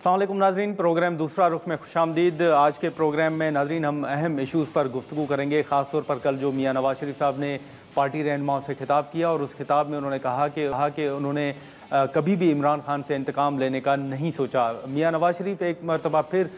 अस्सलाम वालेकुम नाजरीन, प्रोग्राम दूसरा रुख में खुशामदीद। आज के प्रोग्राम में नाजरीन हम अहम इशूज़ पर गुफ्तगू करेंगे। ख़ास तौर पर कल जो मियाँ नवाज शरीफ साहब ने पार्टी रहनुमाओं से खिताब किया और उस खिताब में उन्होंने कहा कि उन्होंने कभी भी इमरान खान से इंतकाम लेने का नहीं सोचा। मियाँ नवाज शरीफ एक मरतबा फिर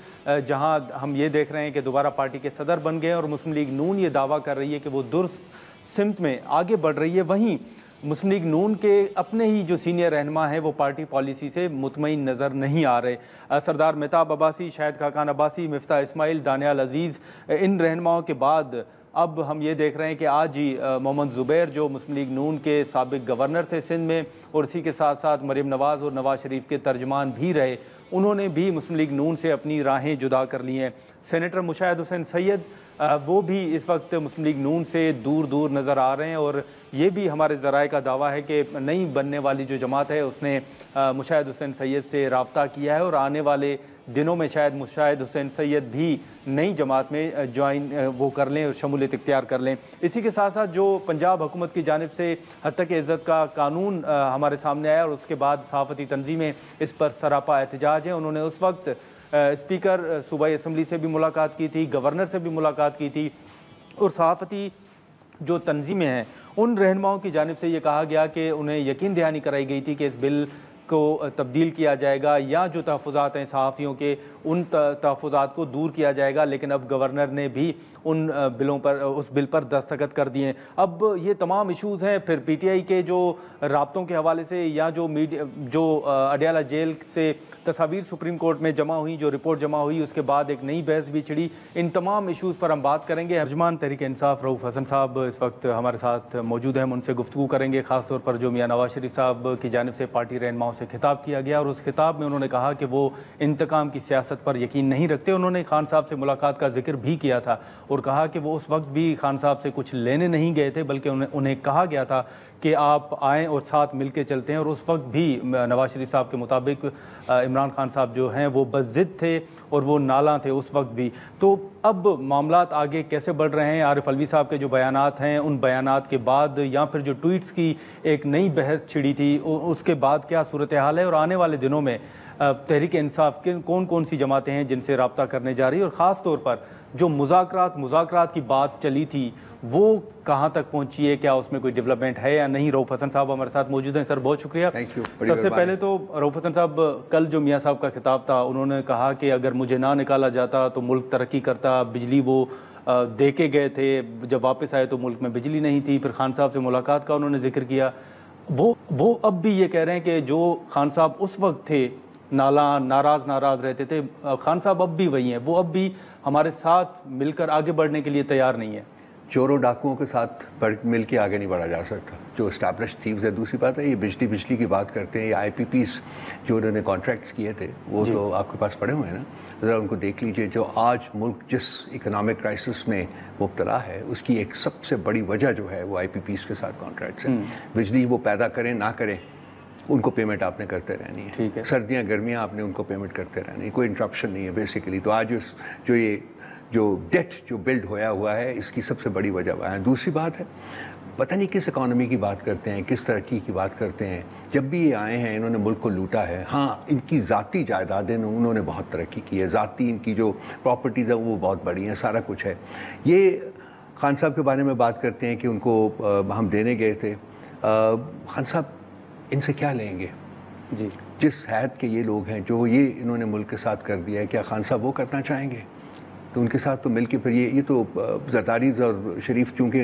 जहाँ हम ये देख रहे हैं कि दोबारा पार्टी के सदर बन गए और मुस्लिम लीग नून ये दावा कर रही है कि वो दुरुस्त सिमत में आगे बढ़ रही है, वहीं मुस्लिम लीग नून के अपने ही जो सीनियर रहनुमा हैं वो पार्टी पॉलिसी से मुतमईन नज़र नहीं आ रहे। सरदार मेहताब अब्बासी, शाहिद खाकान अब्बासी, मिफ्ता इस्माइल, दानियाल अजीज़, इन रहनुमाओं के बाद अब हम ये देख रहे हैं कि आज ही मोहम्मद ज़ुबैर जो मुस्लिम लीग नून के साबिक गवर्नर थे सिंध में और इसी के साथ साथ मरीम नवाज़ और नवाज शरीफ के तर्जमान भी रहे, उन्होंने भी मुस्लिम लीग नून से अपनी राहें जुदा कर ली हैं। सेनेटर मुशाहिद हुसैन सैयद वो भी इस वक्त मुस्लिम लीग नून से दूर दूर नज़र आ रहे हैं और ये भी हमारे ज़राए का दावा है कि नई बनने वाली जो जमात है उसने मुशाहिद हुसैन सैयद से रब्ता किया है और आने वाले दिनों में शायद मुशाहिद हुसैन सैयद भी नई जमात में ज्वाइन वो कर लें और शमूलियत इख्तियार कर लें। इसी के साथ साथ जो पंजाब हुकूमत की जानिब से हत्या इज़्ज़त का कानून हमारे सामने आया और उसके बाद सहाफ़ती तंजीमें इस पर सरापा एहतजाज हैं। उन्होंने उस वक्त स्पीकर सूबाई असम्बली से भी मुलाकात की थी, गवर्नर से भी मुलाकात की थी और सहाफ़ती जो तंजीमें हैं उन रहनुमाओं की जानिब से ये कहा गया कि उन्हें यकीन दहानी कराई गई थी कि इस बिल को तब्दील किया जाएगा या जो तहफ़्फ़ुज़ात हैं सहाफ़ियों के उन तहफ़्फ़ुज़ात को दूर किया जाएगा, लेकिन अब गवर्नर ने भी उन बिलों पर उस बिल पर दस्तखत कर दिए। अब ये तमाम इशूज़ हैं। फिर पीटीआई के जो राब्तों के हवाले से या जो अडयाला जेल से तस्वीर सुप्रीम कोर्ट में जमा हुई, जो रिपोर्ट जमा हुई, उसके बाद एक नई बहस भी छिड़ी। इन तमाम इशूज़ पर हम बात करेंगे। अर्जमान तहरीक इंसाफ रऊफ़ हसन साहब इस वक्त हमारे साथ मौजूद हैं, हम उनसे गुफ्तगू करेंगे। ख़ास तौर पर जो मियाँ नवाज शरीफ साहब की जानिब से पार्टी रहनुमाओं से खिताब किया गया और उस खिताब में उन्होंने कहा कि वो इंतकाम की सियासत पर यकीन नहीं रखते। उन्होंने खान साहब से मुलाकात का जिक्र भी किया था और कहा कि वो उस वक्त भी खान साहब से कुछ लेने नहीं गए थे, बल्कि उन्हें कहा गया था कि आप आएँ और साथ मिल के चलते हैं। और उस वक्त भी नवाज शरीफ साहब के मुताबिक इमरान खान साहब जो हैं वो बज़िद थे और वो नाला थे उस वक्त भी। तो अब मामलात आगे कैसे बढ़ रहे हैं? आरिफ अलवी साहब के जो बयानात हैं उन बयानात के बाद या फिर जो ट्वीट्स की एक नई बहस छिड़ी थी उसके बाद क्या सूरत हाल है और आने वाले दिनों में तहरीक इंसाफ के कौन कौन सी जमातें हैं जिनसे रब्ता करने जा रही है और ख़ास तौर पर जो मुज़ाकरात की बात चली थी वो कहाँ तक पहुँची है? क्या उसमें कोई डेवलपमेंट है या नहीं? रऊफ़ हसन साहब हमारे साथ मौजूद हैं। सर बहुत शुक्रिया। Thank you. सबसे पहले तो रऊफ़ हसन साहब, कल जो मियाँ साहब का खिताब था उन्होंने कहा कि अगर मुझे ना निकाला जाता तो मुल्क तरक्की करता। बिजली वो दे के गए थे, जब वापस आए तो मुल्क में बिजली नहीं थी। फिर खान साहब से मुलाकात का उन्होंने जिक्र किया। वो अब भी ये कह रहे हैं कि जो खान साहब उस वक्त थे नाराज़ रहते थे, खान साहब अब भी वही हैं, वो अब भी हमारे साथ मिलकर आगे बढ़ने के लिए तैयार नहीं है। चोरों डाकुओं के साथ मिल के आगे नहीं बढ़ा जा सकता, जो इस्टेब्लिश थीव्स है। दूसरी बात है ये बिजली की बात करते हैं, ये IPPs जो उन्होंने कॉन्ट्रैक्ट्स किए थे वो तो आपके पास पड़े हुए हैं ना, ज़रा उनको देख लीजिए। जो आज मुल्क जिस इकोनॉमिक क्राइसिस में मुब्तला है उसकी एक सबसे बड़ी वजह जो है वो IPPs के साथ कॉन्ट्रैक्ट्स हैं। बिजली वो पैदा करें ना करें उनको पेमेंट आपने करते रहनी है, ठीक है। सर्दियाँ गर्मियाँ आपने उनको पेमेंट करते रहनी है, कोई इंटरप्शन नहीं है बेसिकली। तो आज जो डेट जो बिल्ड होया हुआ है इसकी सबसे बड़ी वजह वह है। दूसरी बात है पता नहीं किस इकॉनमी की बात करते हैं, किस तरक्की की बात करते हैं। जब भी ये आए हैं इन्होंने मुल्क को लूटा है। हाँ, इनकी ज़ाती जायदादें उन्होंने बहुत तरक्की की है, ज़ाती इनकी जो प्रॉपर्टीज़ है वो बहुत बड़ी हैं, सारा कुछ है। ये खान साहब के बारे में बात करते हैं कि उनको हम देने गए थे। खान साहब इनसे क्या लेंगे जी? जिस हैत के ये लोग हैं जो ये इन्होंने मुल्क के साथ कर दिया है, क्या खान साहब वो करना चाहेंगे? तो उनके साथ तो मिलके फिर ये तो ज़रदारी और शरीफ चूँकि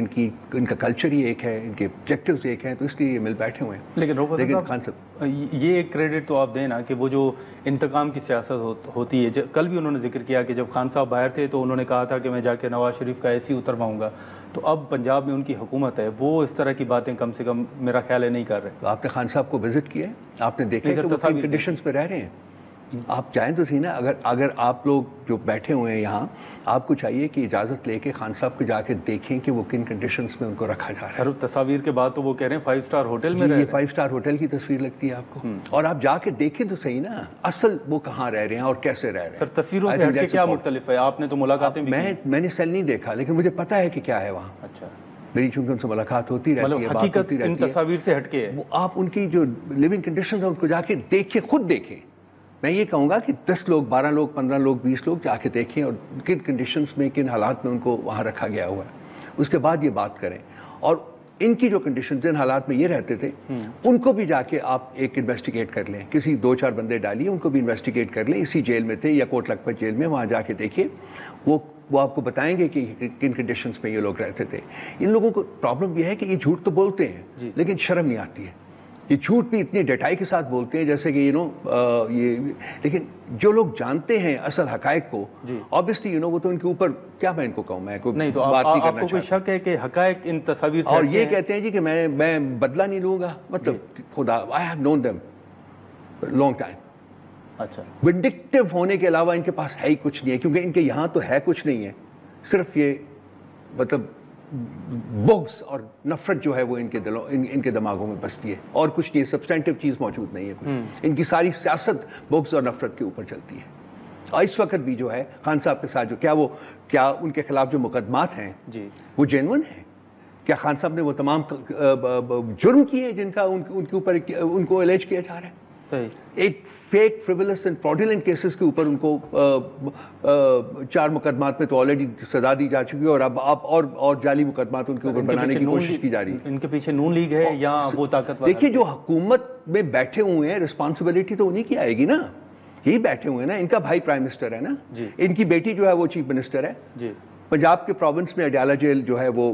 इनका कल्चर ही एक है, इनके ऑब्जेक्टिव्स एक हैं, तो इसलिए ये मिल बैठे हुए हैं। लेकिन खान साहब ये एक क्रेडिट तो आप देना कि वो जो इंतकाम की सियासत होती है, कल भी उन्होंने जिक्र किया कि जब खान साहब बाहर थे तो उन्होंने कहा था कि मैं जाके नवाज शरीफ का ऐसी उतरवाऊँगा। तो अब पंजाब में उनकी हुकूमत है, वो इस तरह की बातें कम से कम मेरा ख्याल है नहीं कर रहे। तो आपने खान साहब को विजिट किया है? आपने देखा कि वो किन कंडीशंस पे रह रहे हैं? आप चाहें तो सही ना, अगर आप लोग जो बैठे हुए हैं यहाँ, आपको चाहिए कि इजाज़त लेके खान साहब को जाके देखें कि वो किन कंडीशंस में उनको रखा जा रहा है। सर तस्वीर के बाद तो वो कह रहे हैं 5 स्टार होटल में ये 5 स्टार होटल की तस्वीर लगती है आपको? और आप जाके देखें तो सही ना असल वो कहाँ रह रहे हैं और कैसे रह रहे हैं। सर तस्वीरों से हटके क्या मुख्तलिफ है? आपने तो मुलाकातें भी मैंने सेल नहीं देखा, लेकिन मुझे पता है कि क्या है वहाँ। अच्छा, मेरी चूंकि उनसे मुलाकात होती रहती है, बात होती रहती है। इन तस्वीर से हटके है, आप उनकी जो लिविंग कंडीशंस है उनको जाके देखें, खुद देखें। मैं ये कहूँगा कि 10 लोग, 12 लोग, 15 लोग, 20 लोग जाके देखें और किन कंडीशंस में, किन हालात में उनको वहाँ रखा गया हुआ है, उसके बाद ये बात करें। और इनकी जो कंडीशन, जिन हालात में ये रहते थे, उनको भी जाके आप एक इन्वेस्टिगेट कर लें, किसी 2-4 बंदे डालिए, उनको भी इन्वेस्टिगेट कर लें, इसी जेल में थे या कोट लखपत जेल में, वहाँ जाके देखिए, वो आपको बताएंगे कि किन कंडीशंस में ये लोग रहते थे। इन लोगों को प्रॉब्लम ये है कि ये झूठ तो बोलते हैं लेकिन शर्म नहीं आती है। ये झूठ भी इतनी डटाई के साथ बोलते हैं जैसे कि ये, लेकिन जो लोग जानते हैं असल हकायक को, ऑब्वियसली वो तो उनके ऊपर, क्या मैं इनको कहूँ, मैं कोई नहीं तो बात नहीं करना आपको कोई शक है कि हकायक इन तस्वीर से और ये कहते हैं जी कि मैं बदला नहीं लूँगा, मतलब खुदा, I have known them long time. अच्छा, विंडिक्टिव होने के अलावा इनके पास है ही कुछ नहीं है, क्योंकि इनके यहाँ तो है कुछ नहीं है, सिर्फ ये मतलब बुग्स और नफरत जो है वो इनके दिलों, इनके दिमागों में बसती है, और कुछ नहीं, सब्सटेंटिव चीज़ मौजूद नहीं है कुछ। इनकी सारी सियासत बुग्स और नफरत के ऊपर चलती है। और इस वक्त भी जो है खान साहब के साथ जो क्या उनके खिलाफ जो मुकदमात हैं जी, वो जेन्युइन है? क्या खान साहब ने वो तमाम जुर्म किए जिनका उनके ऊपर उनको एलेज किया जा रहा है? सही। एक fake, frivolous and fraudulent cases के ऊपर उनको 4 मुकदमात में तो ऑलरेडी सजा दी जा चुकी है, और अब और जाली मुकदमात उनके ऊपर बनाने की कोशिश की जा रही है। इनके पीछे नून लीग है या वो ताकतवर? देखिए, जो हुकूमत में बैठे हुए हैं, रिस्पॉन्सिबिलिटी तो उन्हीं की आएगी ना, यही बैठे हुए हैं ना। इनका भाई प्राइम मिनिस्टर है ना, इनकी बेटी जो है वो चीफ मिनिस्टर है जी। पंजाब के प्रोविंस में अडयाला जेल जो है वो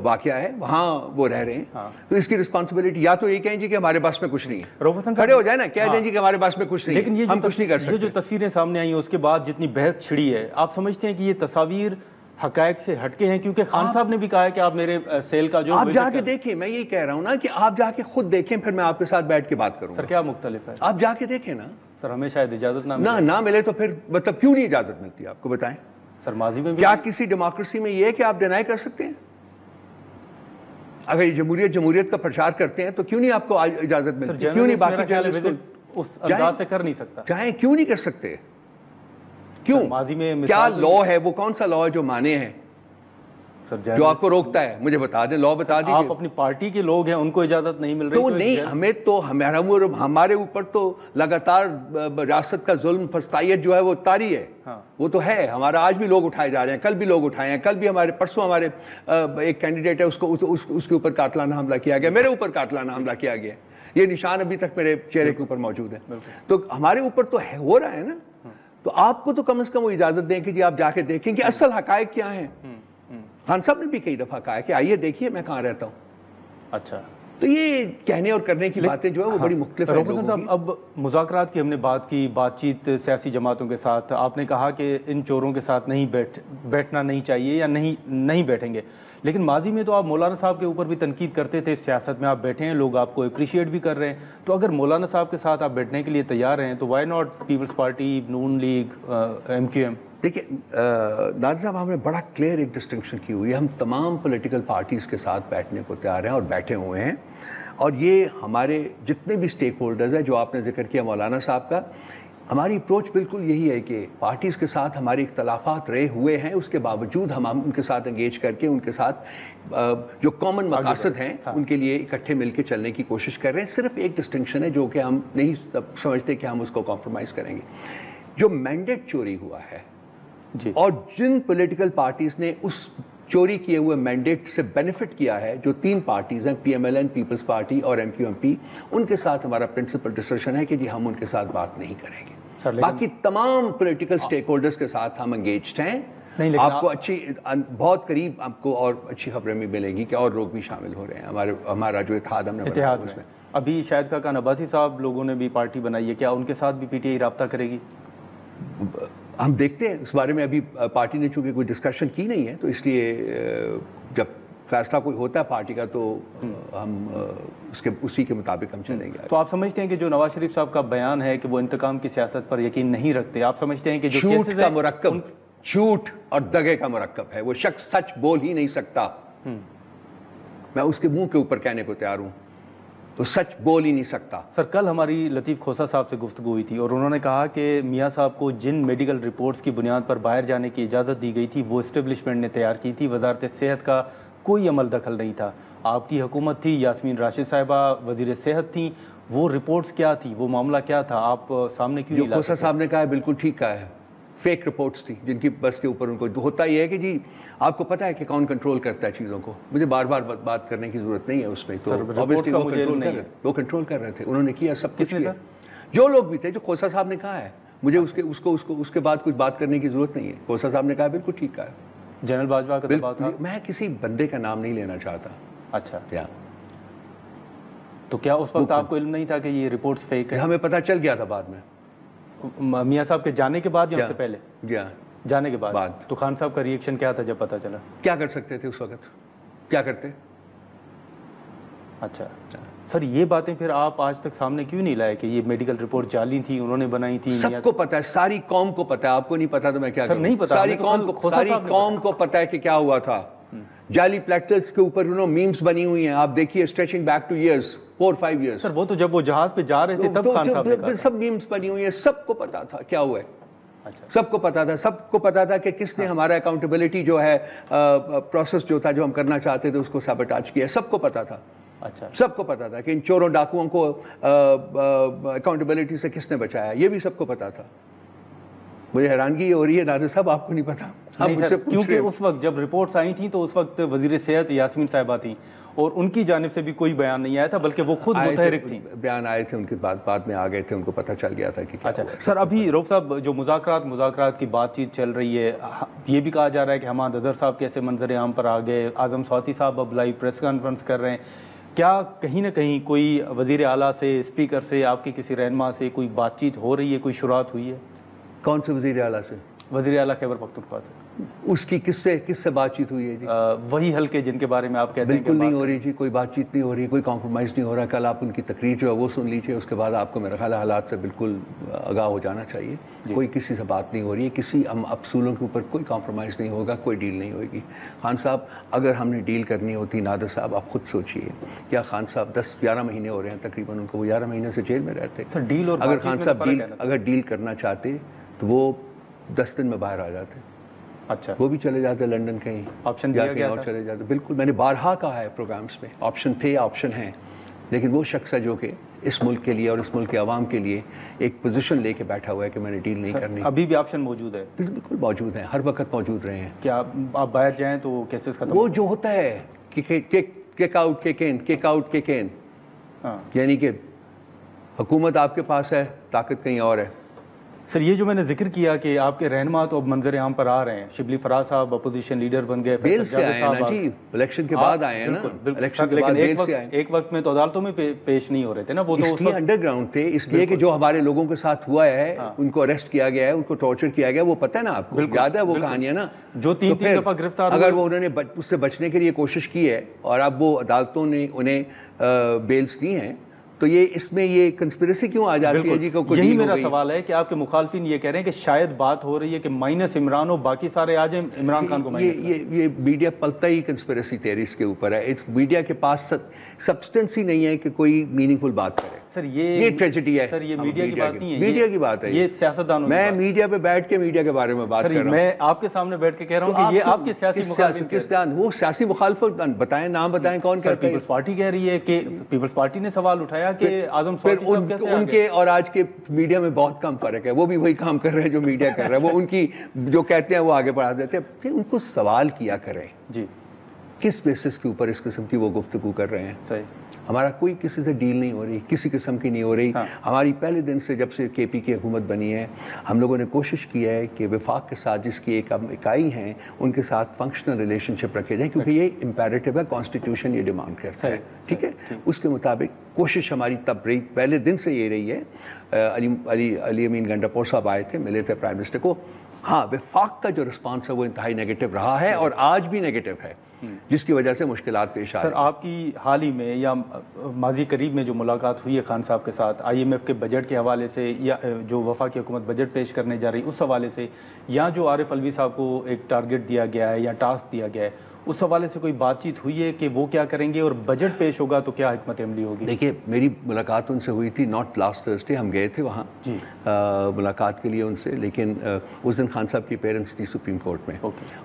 वाकया है, वहाँ वो रह रहे हैं। तो इसकी रिस्पॉन्सिबिलिटी, या तो ये कहें जी कि हमारे पास में कुछ नहीं है, खड़े हो जाए ना, कह दें जी कि हमारे पास में कुछ नहीं, लेकिन ये हम कुछ नहीं कर सकते। जो तस्वीरें सामने आई उसके बाद जितनी बहस छिड़ी है, आप समझते हैं कि ये तस्वीर हकायक से हटके हैं? क्योंकि खान साहब ने भी कहा है कि आप मेरे सेल का जो, आप जाके देखें, मैं यही कह रहा हूँ ना कि आप जाके खुद देखें, फिर मैं आपके साथ बैठ के बात करूँ। सर क्या मुख्तलिफ है? आप जाके देखें ना सर, हमें शायद इजाजत ना मिले तो फिर मतलब क्यों नहीं इजाजत मिलती आपको, बताएं सर। माजी में क्या किसी डेमोक्रेसी में ये है कि आप डिनाई कर सकते हैं? अगर ये जमहूरियत का प्रचार करते हैं तो क्यों नहीं आपको इजाजत मिलती? क्यों नहीं बाकी जर्नलिस्ट उस अंदाज से कर नहीं सकता? चाहे क्यों नहीं कर सकते? क्यों? माजी में क्या लॉ है, वो कौन सा लॉ है जो माने हैं, जो आपको रोकता है? मुझे बता दें, लॉ बता दीजिए। आप अपनी पार्टी के लोग हैं, उनको इजाजत नहीं मिल रही तो नहीं, हमें तो हमारे ऊपर तो लगातार रियासत का जुल्म, फस्तायत जो है वो तारी है। वो तो है, हमारा आज भी लोग उठाए जा रहे हैं, कल भी लोग उठाए हैं, कल भी परसों हमारे एक कैंडिडेट है, उसके ऊपर कातलाना हमला किया गया, मेरे ऊपर कातलाना हमला किया गया, ये निशान अभी तक मेरे चेहरे के ऊपर मौजूद है। तो हमारे ऊपर तो हो रहा है ना, तो आपको तो कम से कम वो इजाजत दें कि जी आप जाके देखें कि असल हकायक क्या है। खान साहब ने भी कई दफा कहा है कि आइए देखिए मैं कहाँ रहता हूँ। अच्छा, तो ये कहने और करने की बातें जो है वो बड़ी मुख्तलिफ है लोगों की। अब मुज़ाकरात की हमने बात की, बातचीत सियासी जमातों के साथ, आपने कहा कि इन चोरों के साथ नहीं बैठना नहीं चाहिए या नहीं बैठेंगे, लेकिन माजी में तो आप मौलाना साहब के ऊपर भी तनकीद करते थे। सियासत में आप बैठे हैं, लोग आपको अप्रिशिएट भी कर रहे हैं, तो अगर मौलाना साहब के साथ आप बैठने के लिए तैयार हैं तो why not Peoples Party, Noon League, MQM? देखिए नाज़िर साहब, हमने बड़ा क्लियर एक डिस्टिंक्शन की हुई है, हम तमाम पॉलिटिकल पार्टीज़ के साथ बैठने को तैयार हैं और बैठे हुए हैं, और ये हमारे जितने भी स्टेक होल्डर्स हैं, जो आपने जिक्र किया मौलाना साहब का, हमारी अप्रोच बिल्कुल यही है कि पार्टीज़ के साथ हमारे इख्तलाफात रहे हुए हैं, उसके बावजूद हम उनके साथ एंगेज करके उनके साथ जो कॉमन मकासद हैं उनके लिए इकट्ठे मिलकर चलने की कोशिश कर रहे हैं। सिर्फ एक डिस्टिंक्शन है जो कि हम नहीं समझते कि हम उसको कॉम्प्रोमाइज़ करेंगे। जो मैंडेट चोरी हुआ है जी, और जिन पॉलिटिकल पार्टीज ने उस चोरी किए हुए मैंडेट से बेनिफिट किया है, जो 3 पार्टीज हैं, PMLN, पीपल्स पार्टी और MQMP, उनके साथ हमारा प्रिंसिपल डिस्कशन है कि जी हम उनके साथ बात नहीं करेंगे। बाकी तमाम पॉलिटिकल स्टेक होल्डर्स के साथ हम एंगेज्ड हैं। आपको अच्छी, बहुत करीब आपको और अच्छी खबरें भी मिलेंगी कि और लोग भी शामिल हो रहे हैं। हमारा जो इत्तेहाद हमने बनाया उसमें अभी शाहिद खान अब्बासी साहब लोगों ने भी पार्टी बनाई है, क्या उनके साथ भी PTI राब्ता करेगी? हम देखते हैं, इस बारे में अभी पार्टी ने चूंकि कोई डिस्कशन की नहीं है, तो इसलिए जब फैसला कोई होता है पार्टी का तो हम उसी के मुताबिक हम चलेंगे। तो आप समझते हैं कि जो नवाज शरीफ साहब का बयान है कि वो इंतकाम की सियासत पर यकीन नहीं रखते, आप समझते हैं कि जो झूठ का मुरक्कब, झूठ और दगे का मुरक्कब है, वो शख्स सच बोल ही नहीं सकता। मैं उसके मुंह के ऊपर कहने को तैयार हूँ, तो सच बोल ही नहीं सकता। सर, कल हमारी लतीफ़ खोसा साहब से गुफ्तगू हुई थी और उन्होंने कहा कि मियाँ साहब को जिन मेडिकल रिपोर्ट्स की बुनियाद पर बाहर जाने की इजाज़त दी गई थी वो इस्टेब्लिशमेंट ने तैयार की थी, वजारत सेहत का कोई अमल दखल नहीं था। आपकी हुकूमत थी, यास्मीन राशिद साहिबा वज़ीर सेहत थी, वो रिपोर्ट्स क्या थी, वो मामला क्या था, आप सामने क्यों नहीं ला खोसा साहब ने कहा है बिल्कुल ठीक कहा है, फेक रिपोर्ट्स थी जिनकी बस के ऊपर उनको होता ही है कि जी आपको पता है कि कौन कंट्रोल करता है चीज़ों को, मुझे बार बार बात करने की जरूरत नहीं है उसमें, तो ऑब्वियसली वो कंट्रोल कर रहे थे, उन्होंने किया सब कुछ किया, जो लोग भी थे, जो खोसा साहब ने कहा है, मुझे उसके बाद कुछ बात करने की जरूरत नहीं है, खोसा साहब ने कहा बिल्कुल ठीक कहा है। जनरल बाजवा का दबाव था, मैं किसी बंदे का नाम नहीं लेना चाहता। अच्छा, क्या तो क्या उस वक्त आपको इल्म नहीं था कि ये रिपोर्ट्स फेक है? हमें पता चल गया था बाद में, मियां साहब के जाने के बाद या उससे पहले? जाने के बाद। तो खान साहब का रिएक्शन क्या था जब पता चला? क्या कर सकते थे उस वक्त, क्या करते? अच्छा सर, ये बातें फिर आप आज तक सामने क्यों नहीं लाए कि ये मेडिकल रिपोर्ट जाली थी, उन्होंने बनाई थी? सबको पता है, सारी कौम को पता है, आपको नहीं पता तो मैं क्या करूं? नहीं पता, सारी कौम को पता है कि क्या हुआ था। जाली प्लेटर्स के ऊपर मीम्स बनी हुई हैं, आप देखिए, stretching back two years 4-5 years। Sir वो तो जब वो जहाज पे जा रहे थे तब खान साहब ने कहा, सब मीम्स बनी हुई है, सबको पता था क्या हुआ है। अच्छा। सबको पता था कि किसने हमारा अकाउंटेबिलिटी जो है प्रोसेस जो था, जो हम करना चाहते थे, उसको सबटाच किया, सबको पता था। अच्छा, सबको पता था कि इन चोरों डाकुओं को अकाउंटेबिलिटी से किसने बचाया, ये भी सबको पता था। मुझे हैरानगी हो रही है नादिर साहब, आपको नहीं पता? नहीं सर, क्योंकि उस वक्त जब रिपोर्ट्स आई थी तो उस वक्त वजीर सेहत यास्मीन साहिबा थी और उनकी जानिब से भी कोई बयान नहीं आया था, बल्कि वो खुद मुतहरिक थी। बयान आए थे उनके बाद में आ गए थे, उनको पता चल गया था कि अच्छा सर, अभी रऊफ साहब जो मुज़ाकरात की बातचीत चल रही है, ये भी कहा जा रहा है कि हमाद अजहर साहब कैसे मंजर आम पर आ गए, आजम स्वाति साहब अब लाइव प्रेस कॉन्फ्रेंस कर रहे हैं, क्या कहीं ना कहीं कोई वजीर आला से, स्पीकर से, आपके किसी रहनुमा से कोई बातचीत हो रही है, कोई शुरुआत हुई है? कौन से वजीर आला से? वजीर आला खैबर पख्तूनख्वा से। उसकी किससे बातचीत हुई है जी? वही हल्के जिनके बारे में आप कहते हैं। बिल्कुल नहीं हो रही जी, कोई बातचीत नहीं हो रही, कोई कॉम्प्रोमाइज़ नहीं हो रहा। कल आप उनकी तकरीर जो है वो सुन लीजिए, उसके बाद आपको मेरा ख्याल हालात से बिल्कुल आगाह हो जाना चाहिए। कोई किसी से बात नहीं हो रही है, किसी हम असूलों के ऊपर कोई कॉम्प्रोमाइज़ नहीं होगा, कोई डील नहीं होगी। खान साहब, अगर हमने डील करनी होती, नादिर साहब आप खुद सोचिए, क्या खान साहब 10-11 महीने हो रहे हैं तकरीबन उनको, वो 11 महीने से जेल में रहते। सर डील और अगर खान साहब अगर डील करना चाहते तो वो 10 दिन में बाहर आ जाते। अच्छा, वो भी चले जाते लंदन, कहीं ऑप्शन दिया गया और चले जाते। बिल्कुल, मैंने बारहा कहा है प्रोग्राम्स में, ऑप्शन थे, ऑप्शन हैं, लेकिन वो शख्स है जो कि इस मुल्क के लिए और इस मुल्क के अवाम के लिए एक पोजीशन लेके बैठा हुआ है कि मैंने डील नहीं करनी। अभी भी ऑप्शन मौजूद है? बिल्कुल मौजूद है, हर वक्त मौजूद रहे हैं। क्या आप बाहर जाएं तो केसेस खत्म? वो जो होता है किक आउट किक इन, यानी कि हुकूमत आपके पास है, ताकत कहीं और है। सर ये जो मैंने जिक्र किया कि आपके रहनुमा तो अब मंजर आम पर आ रहे हैं, शिबली फराज साहब अपोजिशन लीडर बन गए, बेल से आए ना जी, इलेक्शन के बाद आए हैं ना, इलेक्शन के बाद बेल से आए। एक वक्त में तो अदालतों में पेश नहीं हो रहे थे ना, वो तो इसलिए अंडरग्राउंड थे, इसलिए कि जो हमारे लोगों के साथ हुआ है, उनको अरेस्ट किया गया है, उनको टॉर्चर किया गया, वो पता है ना आपको, याद है वो कहानियां ना, जो 3 दफा गिरफ्तार। अगर वो उन्होंने उससे बचने के लिए कोशिश की है और अब वो अदालतों ने उन्हें बेल्स दी हैं, तो ये इसमें ये कंस्पिरेसी क्यों आ जाती है जी? यही मेरा सवाल है कि आपके मुखालफिन ये कह रहे हैं कि शायद बात हो रही है कि माइनस इमरान हो, बाकी सारे आ जाए, इमरान खान को माइनस। ये मीडिया पलता ही कंस्पिरेसी थ्योरीज के ऊपर है। इस मीडिया के पास सब्सटेंस ही नहीं है कि कोई मीनिंगफुल बात करे। सर ये ट्रेजेडी है सर, ये मीडिया की बात नहीं है, मीडिया की बात है, ये सियासतदानों। मैं मीडिया पे बैठ के मीडिया के बारे में बात कर रहा हूं। मैं आपके सामने बैठ के कह रहा हूं कि ये आपके सियासी मुखालिफ वो सियासी मुखालिफ बताएं, नाम बताएं कौन कहता है? पीपल्स पार्टी कह रही है कि पीपल्स पार्टी ने सवाल उठाया कि आजम उनके और आज के मीडिया में बहुत कम फर्क है। वो भी वही काम कर रहे हैं जो मीडिया कर रहा है, वो उनकी जो कहते हैं वो आगे बढ़ा देते हैं। फिर उनको सवाल किया करें जी, किस बेसिस के ऊपर इस किस्म की वो गुफ्तगू कर रहे हैं। सही, हमारा कोई किसी से डील नहीं हो रही, किसी किस्म की नहीं हो रही। हाँ। हमारी पहले दिन से जब से केपी की हुकूमत बनी है, हम लोगों ने कोशिश की है कि वफाक के साथ जिसकी एक इकाई हैं उनके साथ फंक्शनल रिलेशनशिप रखे जाए, क्योंकि ये इम्पेरेटिव है, कॉन्स्टिट्यूशन ये डिमांड करता है। ठीक है, उसके मुताबिक कोशिश हमारी तब रही, पहले दिन से ये रही है। अली अमीन गंडापुर साहब आए थे, मिले थे प्राइम मिनिस्टर को। हाँ, वफाक का जो रिस्पॉन्स है वो इंतहाई नेगेटिव रहा है और आज भी नेगेटिव है, जिसकी वजह से मुश्किलात पेश आ रही हैं। सर आपकी हाल ही में या माजी करीब में जो मुलाकात हुई है खान साहब के साथ, IMF के बजट के हवाले से या जो वफाकी हुकूमत बजट पेश करने जा रही उस हवाले से, या जो आरिफ अलवी साहब को एक टारगेट दिया गया है या टास्क दिया गया है, उस हवाले से कोई बातचीत हुई है कि वो क्या करेंगे, और बजट पेश होगा तो क्या हिकमत अमली होगी? देखिए, मेरी मुलाकात उनसे हुई थी नॉट लास्ट थर्सडे, हम गए थे वहाँ मुलाकात के लिए उनसे, लेकिन उस दिन खान साहब की पेरेंट्स थी सुप्रीम कोर्ट में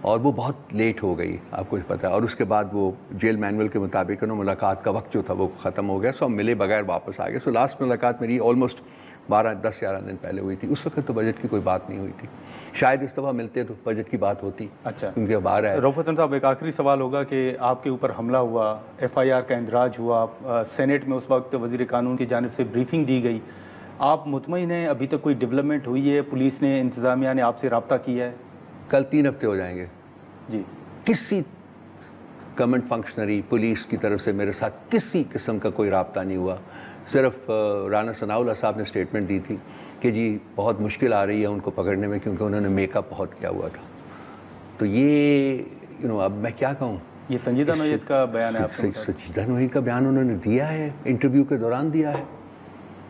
और वो बहुत लेट हो गई, आपको पता है, और उसके बाद वो जेल मैनुअल के मुताबिक मुलाकात का वक्त जो था वो ख़त्म हो गया, सो हम मिले बगैर वापस आ गए। सो लास्ट मुलाकात मेरी ऑलमोस्ट 10-11 दिन पहले हुई थी। उस वक्त तो बजट की कोई बात नहीं हुई थी, शायद इस दफ़ा मिलते तो बजट की बात होती। अच्छा, क्योंकि अब आ रहा है। रऊफ हसन साहब, एक आखिरी सवाल होगा कि आपके ऊपर हमला हुआ, FIR का इंदराज हुआ, सेनेट में उस वक्त वज़ीर कानून की जानिब से ब्रीफिंग दी गई, आप मुतमईन हैं अभी तक कोई डेवलपमेंट हुई है? पुलिस ने, इंतज़ामिया ने आपसे रब्ता किया है? कल 3 हफ्ते हो जाएंगे जी, किसी गवर्नमेंट फंक्शनरी पुलिस की तरफ से मेरे साथ किसी किस्म का कोई रब्ता नहीं हुआ। सिर्फ राना सनाउल्लाह साहब ने स्टेटमेंट दी थी कि जी बहुत मुश्किल आ रही है उनको पकड़ने में क्योंकि उन्होंने मेकअप बहुत किया हुआ था। तो ये अब मैं क्या कहूँ, ये संजीदा नोयत का बयान है आपके? संजीदा नोयत का बयान उन्होंने दिया है, इंटरव्यू के दौरान दिया है।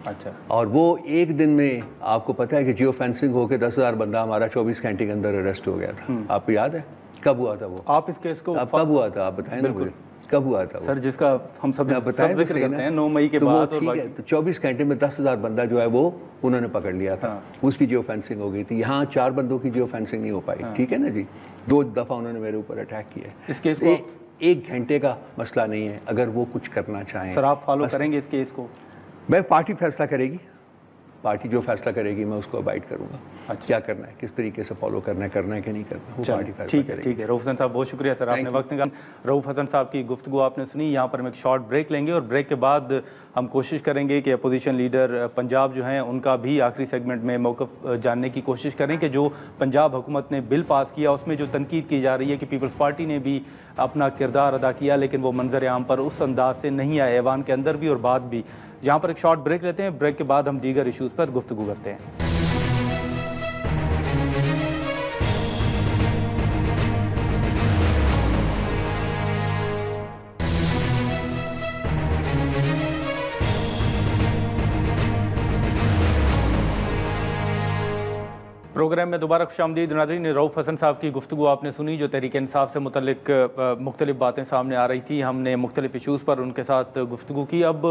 अच्छा, और वो एक दिन में आपको पता है कि जियो फेंसिंग होकर 10,000 बंदा हमारा 24 घंटे के अंदर अरेस्ट हो गया था। आपको याद है कब हुआ था वो? आप इस केस को कब हुआ था, आप बताएं ना मुझे, कब हुआ था वो? सर, जिसका हम सब जिक्र करते हैं 9 मई के तो बाद, ठीक है, तो 24 घंटे में 10,000 बंदा जो है वो उन्होंने पकड़ लिया था। उसकी जियो फेंसिंग हो गई थी। यहाँ 4 बंदों की जियो फेंसिंग नहीं हो पाई। ठीक है ना जी, 2 दफ़ा उन्होंने मेरे ऊपर अटैक किया। इस केस को 1 घंटे का मसला नहीं है, अगर वो कुछ करना चाहें। सर, आप फॉलो करेंगे इस केस को? मैं, पार्टी फैसला करेगी, पार्टी जो फैसला करेगी मैं उसको अबाइड करूंगा। अच्छा, क्या करना है, किस तरीके से फॉलो करना है कि नहीं करना, वो पार्टी फैसला ठीक है। करेगी। ठीक है, रऊफ हसन साहब, बहुत शुक्रिया सर, आपने वक्त निकाला। रऊफ हसन साहब की गुफ्तगू आपने सुनी। यहाँ पर हम एक शॉर्ट ब्रेक लेंगे और ब्रेक के बाद हम कोशिश करेंगे कि अपोजिशन लीडर पंजाब जो हैं उनका भी आखिरी सेगमेंट में मौक़िफ़ जानने की कोशिश करें कि जो पंजाब हुकूमत ने बिल पास किया उसमें जो तनकीद की जा रही है कि पीपल्स पार्टी ने भी अपना किरदार अदा किया, लेकिन वो मंजर आम पर उस अंदाज से नहीं आए, ऐवान के अंदर भी और बाद भी। यहाँ पर एक शॉर्ट ब्रेक लेते हैं, ब्रेक के बाद हम दीगर इशूज़ पर गुफ्तगू करते हैं। प्रोग्राम में दोबारा खुशामदीद नाज़रीन। रऊफ हसन साहब की गुफ्तगू आपने सुनी, जो तहरीक इंसाफ से मुतल्लिक मुख्तलिफ बातें सामने आ रही थी। हमने मुख्तलिफ इशूज़ पर उनके साथ गुफ्तगू की। अब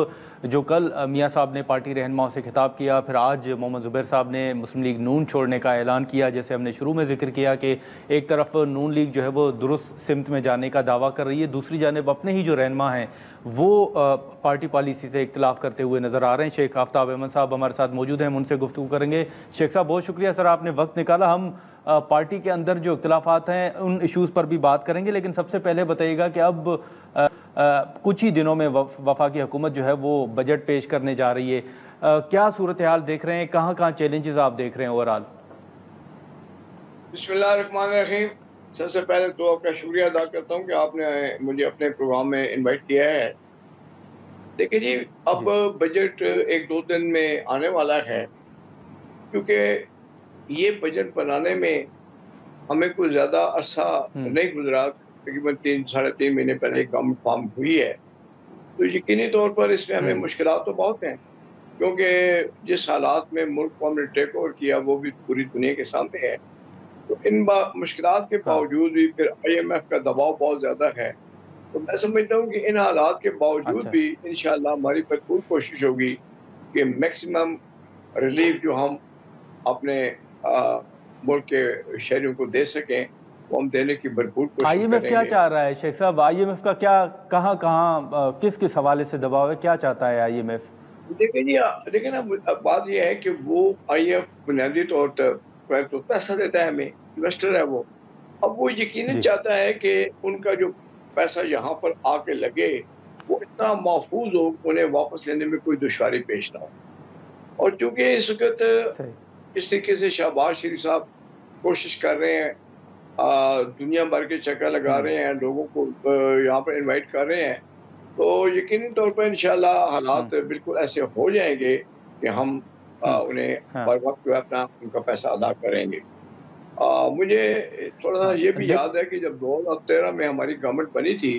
जो कल मियाँ साहब ने पार्टी रहनुमाओं से खिताब किया, फिर आज मोहम्मद ज़ुबैर साहब ने मुस्लिम लीग नून छोड़ने का ऐलान किया। जैसे हमने शुरू में जिक्र किया कि एक तरफ नून लीग जो है वो दुरुस्त सिमत में जाने का दावा कर रही है, दूसरी जानिब अपने ही जो रहनुमा हैं वो पार्टी पॉलिसी से इख्तिलाफ करते हुए नज़र आ रहे हैं। शेख आफ्ताब अहमद साहब हमारे साथ मौजूद हैं, हम उनसे गुफ्तगू करेंगे। शेख साहब, बहुत शुक्रिया सर, आपने वक्त निकाला। हम पार्टी के अंदर जो इख्तिलाफात हैं उन इशूज़ पर भी बात करेंगे, लेकिन सबसे पहले बताइएगा कि अब कुछ ही दिनों में वफाकी हुकूमत जो है वो बजट पेश करने जा रही है, क्या सूरत हाल देख रहे हैं, कहाँ कहाँ चैलेंजेस आप देख रहे हैं ओवरऑल? बिस्मिल्लाहिर्रहमानिर्रहीम। सबसे पहले तो आपका शुक्रिया अदा करता हूँ कि आपने मुझे अपने प्रोग्राम में इनवाइट किया है। देखिए जी, अब बजट 1-2 दिन में आने वाला है, क्योंकि ये बजट बनाने में हमें कोई ज़्यादा अरसा नहीं गुजरा, तकरीबन 3-3.5 महीने पहले गवर्नमेंट फॉर्म हुई है। तो यकीनी तौर पर इसमें हमें मुश्किलात तो बहुत हैं, क्योंकि जिस हालात में मुल्क को हमने टेक ओवर किया वो भी पूरी दुनिया के सामने है। तो इन मुश्किलात के बावजूद भी फिर IMF का दबाव बहुत ज़्यादा है। तो मैं समझता हूँ कि इन हालात के बावजूद भी इंशाअल्लाह हमारी भरपूर कोशिश होगी कि मैक्सिमम रिलीफ जो हम अपने मुल्क के शहरियों को दे सकें वो हम देने की भरपूर कोशिश करेंगे। IMF क्या चाह रहा है शेख साहब? IMF का क्या, कहाँ किस हवाले से दबाव है, क्या चाहता है IMF? देखिए ना, बात यह है कि वो IMF बुनियादी तौर पर तो पैसा देता है हमें, इन्वेस्टर है वो। अब वो यकीनन चाहता है कि उनका जो पैसा यहाँ पर आके लगे वो इतना महफूज हो, उन्हें वापस लेने में कोई दुश्वारी पेश ना हो। और चूंकि इस वक्त इस तरीके से शहबाज शरीफ साहब कोशिश कर रहे हैं, दुनिया भर के चक्कर लगा रहे हैं, लोगों को यहाँ पर इनवाइट कर रहे हैं, तो यकीनी तौर पर इंशाल्लाह हालात बिल्कुल ऐसे हो जाएंगे कि हम उन्हें बर वक्त जो है अपना उनका पैसा अदा करेंगे। मुझे थोड़ा सा ये भी याद है कि जब 2013 में हमारी गवर्नमेंट बनी थी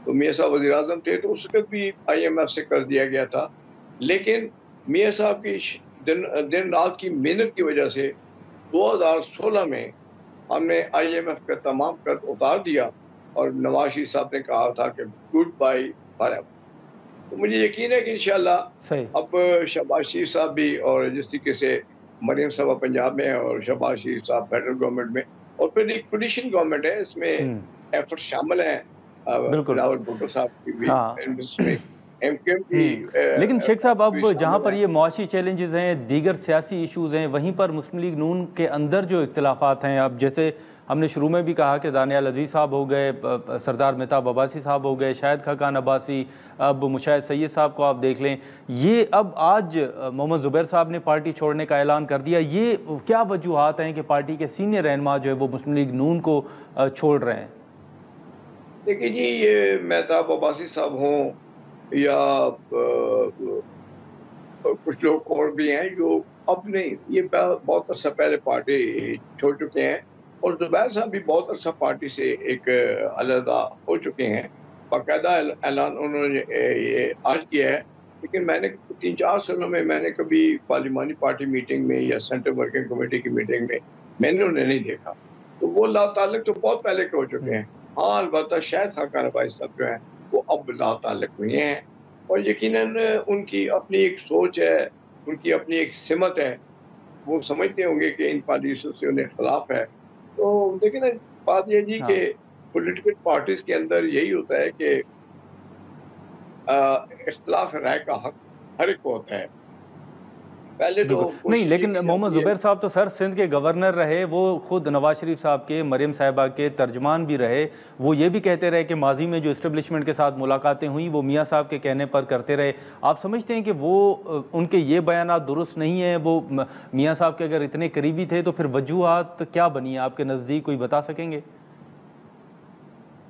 तो मियाँ साहब वज़ीर आज़म थे, तो उस वक्त भी IMF से कर्ज दिया गया था, लेकिन मियाँ साहब की दिन रात की मेहनत की वजह से 2016 में हमने IMF का तमाम कर्ज उतार दिया और नवाज शरीफ साहब ने कहा था कि गुड बाय फॉरएवर। तो मुझे यकीन है कि इंशाल्लाह अब शहबाज शरीफ साहब भी, और जिस तरीके से मरियम साहबा पंजाब में है और शहबाज शरीफ साहब फेडरल गवर्नमेंट में, और फिर एक ट्रेडिशन गवर्नमेंट है, इसमें एफर्ट शामिल हैं बिलावल भुट्टो साहब की भी, इसमें एमक्यूएम की। लेकिन शेख साहब, अब जहाँ पर ये मुआशी चैलेंजेस हैं, दीगर सियासी इशूज़ हैं, वहीं पर मुस्लिम लीग नून के अंदर जो इख्तिलाफात हैं, अब जैसे हमने शुरू में भी कहा कि दानियाल अजीज़ साहब हो गए, सरदार मेहताब अब्बासी साहब हो गए, शाहिद खाकान अब्बासी, अब मुशाहिद सैयद साहब को आप देख लें, ये अब आज मोहम्मद ज़ुबैर साहब ने पार्टी छोड़ने का ऐलान कर दिया। ये क्या वजूहात हैं कि पार्टी के सीनियर रहनुमा जो है वो मुस्लिम लीग नून को छोड़ रहे हैं? देखिए जी, ये मेहताब अब्बासी साहब हों या कुछ लोग और भी हैं जो अब नहीं, ये बहुत अर्सा पहले पार्टी छोड़ चुके हैं, और ज़ुबैर साहब भी बहुत अर्सा पार्टी से एक अलहदा हो चुके हैं। बाकायदा ऐलान उन्होंने ये आज किया है, लेकिन मैंने 3-4 सालों में मैंने कभी पार्लिमानी पार्टी मीटिंग में या सेंट्रल वर्किंग कमेटी की मीटिंग में मैंने उन्हें नहीं देखा। तो वो लाताल्लुक तो बहुत पहले के हो चुके हैं। हाँ, अलबत्ता शाहिद खाकान अब्बासी साहब जो हैं वो अब लाताल्लुक हुए हैं, और यकीनन उनकी अपनी एक सोच है, उनकी अपनी एक सिमत है। वो समझते होंगे कि इन पॉलिसियों से उन्हें इख्तिलाफ है। तो देखिए ना, बात ये जी कि पॉलिटिकल पार्टीज के अंदर यही होता है कि इख्तिलाफ राय का हक हर एक को होता है। पहले तो नहीं, लेकिन मोहम्मद ज़ुबैर साहब तो सर सिंध के गवर्नर रहे, वो खुद नवाज शरीफ साहब के, मरियम साहिबा के तर्जमान भी रहे। वो ये भी कहते रहे कि माजी में जो इस्टेब्लिशमेंट के साथ मुलाकातें हुई वो मियाँ साहब के कहने पर करते रहे। आप समझते हैं कि वो उनके ये बयानात दुरुस्त नहीं है? वो मियाँ साहब के अगर इतने करीबी थे तो फिर वजूहात क्या बनी है आपके नज़दीक, कोई बता सकेंगे?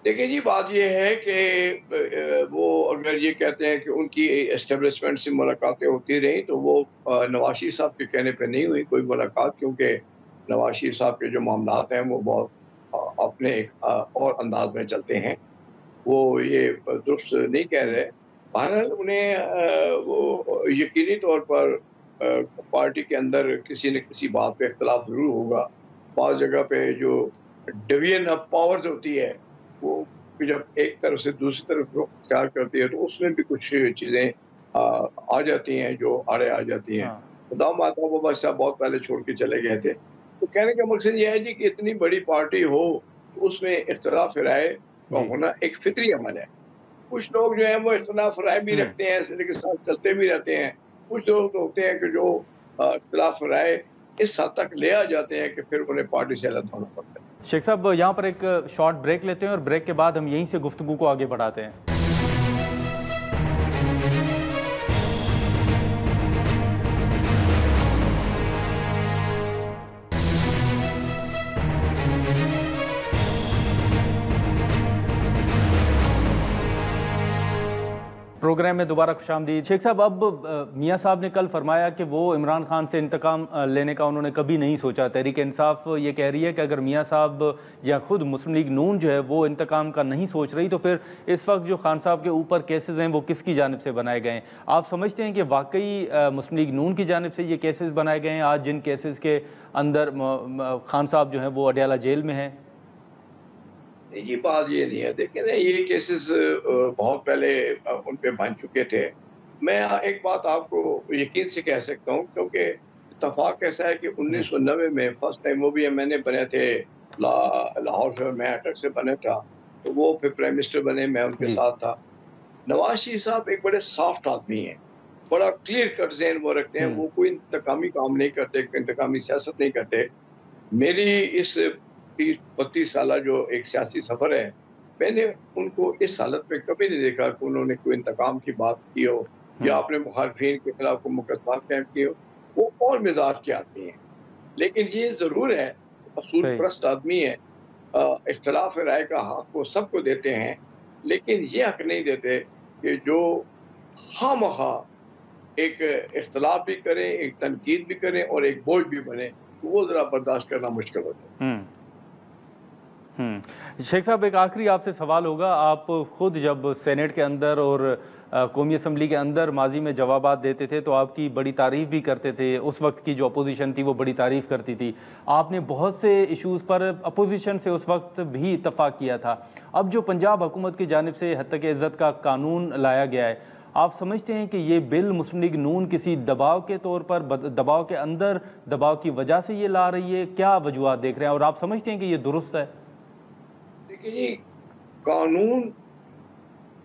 देखिए जी, बात ये है कि वो अगर ये कहते हैं कि उनकी एस्टेब्लिशमेंट से मुलाकातें होती रहीं, तो वो नवाज शरीफ साहब के कहने पे नहीं हुई कोई मुलाकात, क्योंकि नवाज शरीफ साहब के जो मामलात हैं वो बहुत अपने एक और अंदाज में चलते हैं। वो ये दुरुस्त नहीं कह रहे। बहरहाल उन्हें वो यकीनी तौर पर पार्टी के अंदर किसी न किसी बात पे इख्तिलाफ ज़रूर होगा। बाज़ जगह पे जो डिवीजन ऑफ पावर्स होती है, वो जब एक तरफ से दूसरी तरफ रुख इख्तियार करती है, तो उसमें भी कुछ चीज़ें आ जाती हैं जो आड़े आ जाती हैं। बताओ, माता बाबा साहब बहुत पहले छोड़ के चले गए थे। तो कहने का मकसद ये है जी कि इतनी बड़ी पार्टी हो तो उसमें इख्तिलाफ राय का होना एक फितरी अमल है। कुछ लोग जो है वो इख्तिलाफ राय भी रखते हैं, इसी के साथ चलते भी रहते हैं। कुछ लोग तो होते हैं कि जो इख्तिलाफ राय इस हद तक ले आ जाते हैं कि फिर उन्हें पार्टी से अलग होना पड़ता है। शेख साहब, यहाँ पर एक शॉर्ट ब्रेक लेते हैं और ब्रेक के बाद हम यहीं से गुफ्तगू को आगे बढ़ाते हैं। प्रोग्राम में दोबारा खुशामदीद। शेख साहब, अब मियाँ साहब ने कल फरमाया कि वो इमरान खान से इंतकाम लेने का उन्होंने कभी नहीं सोचा। तहरीक इंसाफ ये कह रही है कि अगर मियाँ साहब या खुद मुस्लिम लीग नून जो है वो इंतकाम का नहीं सोच रही, तो फिर इस वक्त जो खान साहब के ऊपर केसेस हैं वो किसकी जानिब से बनाए गए हैं? आप समझते हैं कि वाकई मुस्लिम लीग नून की जानिब से ये केसेस बनाए गए हैं? आज जिन केसेस के अंदर खान साहब जो हैं वो अडयाला जेल में हैं। ये बात ये नहीं है। देखिए ना, ये केसेस बहुत पहले उन पे बन चुके थे। मैं एक बात आपको यकीन से कह सकता हूँ, क्योंकि इत्तेफाक ऐसा है कि 1990 में फर्स्ट टाइम वो भी मैंने बने थे, लाहौर से मैं अटक से बने था, तो वो फिर प्राइम मिनिस्टर बने, मैं उनके साथ था। नवाज शरीफ साहब एक बड़े सॉफ्ट आदमी हैं, बड़ा क्लियर कट ज़हन वो रखते हैं। वो कोई इंतकामी काम नहीं करते, इंतकामी सियासत नहीं करते। मेरी इस 30-32 साल जो एक सियासी सफ़र है, मैंने उनको इस हालत में कभी नहीं देखा कि उन्होंने कोई इंतकाम की बात की हो या अपने मुखालफिन के खिलाफ कोई मुकदमा कायम किया हो। वो और मिजाज के आदमी हैं, लेकिन ये ज़रूर है असूल परस्त आदमी है। इख्तिलाफ राय का हक वो सबको देते हैं, लेकिन ये हक नहीं देते कि जो खामखा एक इख्तिलाफ भी करें, एक तनकीद भी करें और एक बोझ भी बने, तो वो ज़रा बर्दाश्त करना मुश्किल होता है। शेख साहब, एक आखिरी आपसे सवाल होगा। आप खुद जब सेनेट के अंदर और कौमी असम्बली के अंदर माजी में जवाबात देते थे तो आपकी बड़ी तारीफ़ भी करते थे। उस वक्त की जो अपोजिशन थी वो बड़ी तारीफ़ करती थी। आपने बहुत से इशूज़ पर अपोजिशन से उस वक्त भी इत्तफाक किया था। अब जो पंजाब हुकूमत की जानिब से हत्या इज़्ज़त का कानून लाया गया है, आप समझते हैं कि ये बिल मुस्लिम लीग नून किसी दबाव के तौर पर, दबाव के अंदर, दबाव की वजह से ये ला रही है? क्या वजूहत देख रहे हैं और आप समझते हैं कि ये दुरुस्त है? देखिए जी, कानून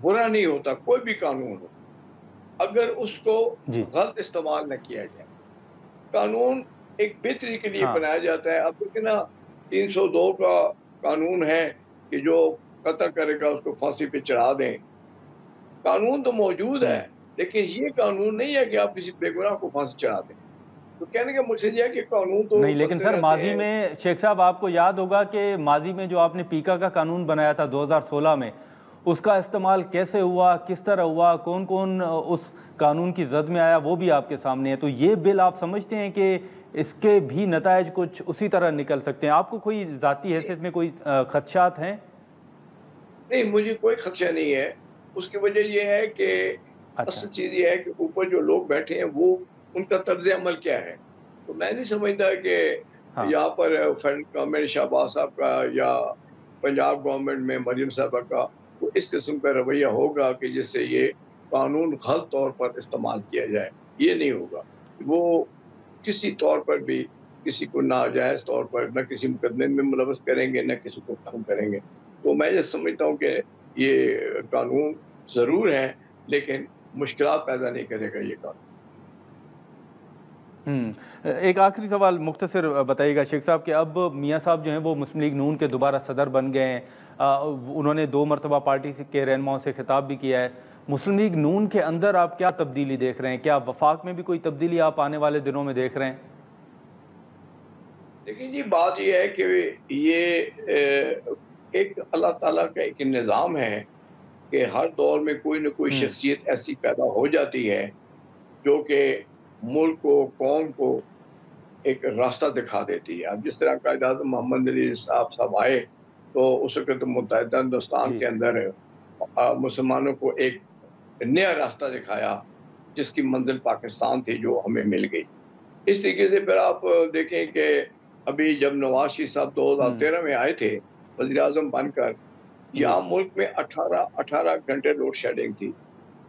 बुरा नहीं होता, कोई भी कानून हो, अगर उसको गलत इस्तेमाल न किया जाए। कानून एक बेहतरी के लिए बनाया जाता है। अब देखिए ना, 302 का कानून है कि जो कत्ल करेगा उसको फांसी पे चढ़ा दें। कानून तो मौजूद है, लेकिन ये कानून नहीं है कि आप किसी बेगुनाह को फांसी चढ़ा दें। तो कहने का मकसद यह है कि कानून तो नहीं, लेकिन सर माजी में शेख साहब आपको याद होगा कि माजी में जो आपने पीका का कानून बनाया था 2016 में, उसका इस्तेमाल कैसे हुआ, किस तरह हुआ, कौन कौन उस कानून की जद में आया, वो भी आपके सामने है। तो ये बिल आप समझते हैं कि इसके भी नतायज कुछ उसी तरह निकल सकते हैं? आपको कोई ज़ाती हैसियत में कोई खदशात हैं? नहीं, मुझे कोई खदशा नहीं है। उसकी वजह यह है कि असल चीज़ ये है कि ऊपर जो लोग बैठे हैं वो उनका तर्ज अमल क्या है। तो मैं नहीं समझता कि यहाँ पर फेडरल गवर्नमेंट शहबाज साहब का या पंजाब गवर्नमेंट में मरियम साहबा का वो इस किस्म का रवैया होगा कि जिससे ये कानून गलत तौर पर इस्तेमाल किया जाए। ये नहीं होगा। वो किसी तौर पर भी किसी को नाजायज़ तौर पर न किसी मुकदमे में मुलव्वस करेंगे, न किसी को खत्म करेंगे। तो मैं ये समझता हूँ कि ये कानून ज़रूर है, लेकिन मुश्किलात पैदा नहीं करेगा ये कानून। एक आखिरी सवाल मुख्तसर बताइएगा शेख साहब कि अब मियाँ साहब जो हैं वो मुस्लिम लीग नून के दोबारा सदर बन गए हैं। उन्होंने 2 मरतबा पार्टी के रहनुमाओं से खिताब भी किया है। मुस्लिम लीग नून के अंदर आप क्या तब्दीली देख रहे हैं? क्या वफाक में भी कोई तब्दीली आप आने वाले दिनों में देख रहे हैं? देखिए जी, बात यह है कि ये एक अल्लाह ताला का एक निज़ाम है कि हर दौर में कोई न कोई शख्सियत ऐसी पैदा हो जाती है जो कि मुल्क को, कौम को एक रास्ता दिखा देती है। अब जिस तरह कायद आज़म मोहम्मद अली साहब आए तो उस वक़्त मुत्तहिदा हिंदुस्तान के अंदर मुसलमानों को एक नया रास्ता दिखाया जिसकी मंजिल पाकिस्तान थी, जो हमें मिल गई। इस तरीके से फिर आप देखें कि अभी जब नवाज शरीफ साहब 2013 में आए थे वज़ीर-ए-आज़म बनकर, यहाँ मुल्क में 18 घंटे लोड शेडिंग थी।